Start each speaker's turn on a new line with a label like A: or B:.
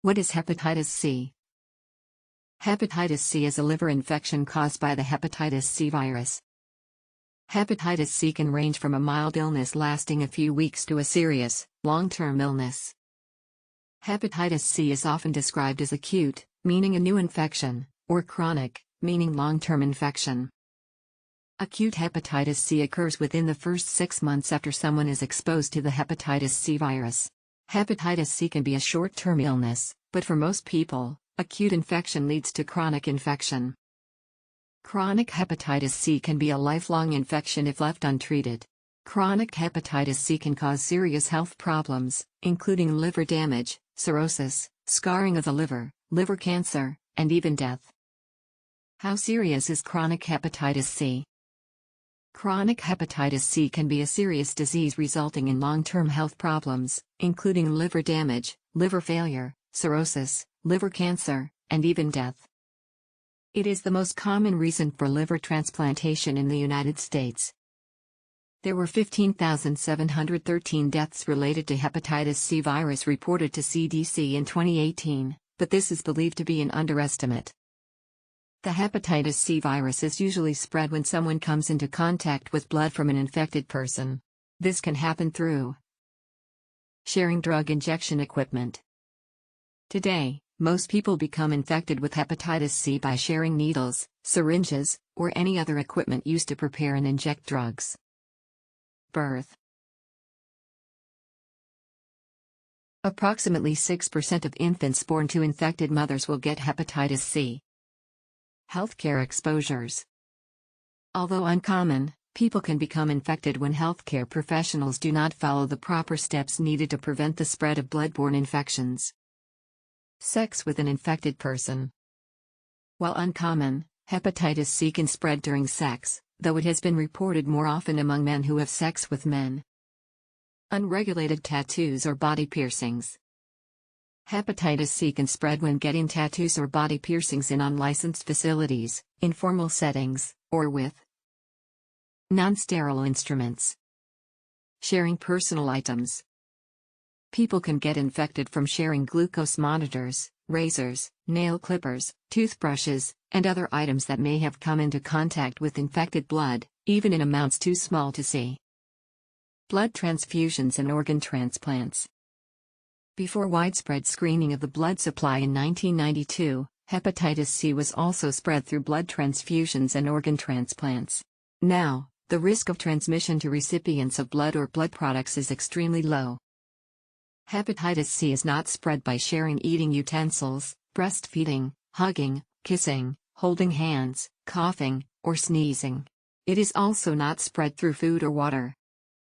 A: What is hepatitis C? Hepatitis C is a liver infection caused by the hepatitis C virus. Hepatitis C can range from a mild illness lasting a few weeks to a serious, long-term illness. Hepatitis C is often described as acute, meaning a new infection, or chronic, meaning long-term infection. Acute hepatitis C occurs within the first 6 months after someone is exposed to the hepatitis C virus. Hepatitis C can be a short-term illness, but for most people, acute infection leads to chronic infection. Chronic hepatitis C can be a lifelong infection if left untreated. Chronic hepatitis C can cause serious health problems, including liver damage, cirrhosis, scarring of the liver, liver cancer, and even death. How serious is chronic hepatitis C? Chronic hepatitis C can be a serious disease resulting in long-term health problems, including liver damage, liver failure, cirrhosis, liver cancer, and even death. It is the most common reason for liver transplantation in the United States. There were 15,713 deaths related to hepatitis C virus reported to CDC in 2018, but this is believed to be an underestimate. The hepatitis C virus is usually spread when someone comes into contact with blood from an infected person. This can happen through sharing drug injection equipment. Today, most people become infected with hepatitis C by sharing needles, syringes, or any other equipment used to prepare and inject drugs. Birth. Approximately 6% of infants born to infected mothers will get hepatitis C. Healthcare exposures. Although uncommon, people can become infected when healthcare professionals do not follow the proper steps needed to prevent the spread of bloodborne infections. Sex with an infected person. While uncommon, hepatitis C can spread during sex, though it has been reported more often among men who have sex with men. Unregulated tattoos or body piercings. Hepatitis C can spread when getting tattoos or body piercings in unlicensed facilities, informal settings, or with non-sterile instruments. Sharing personal items. People can get infected from sharing glucose monitors, razors, nail clippers, toothbrushes, and other items that may have come into contact with infected blood, even in amounts too small to see. Blood transfusions and organ transplants. Before widespread screening of the blood supply in 1992, hepatitis C was also spread through blood transfusions and organ transplants. Now, the risk of transmission to recipients of blood or blood products is extremely low. Hepatitis C is not spread by sharing eating utensils, breastfeeding, hugging, kissing, holding hands, coughing, or sneezing. It is also not spread through food or water.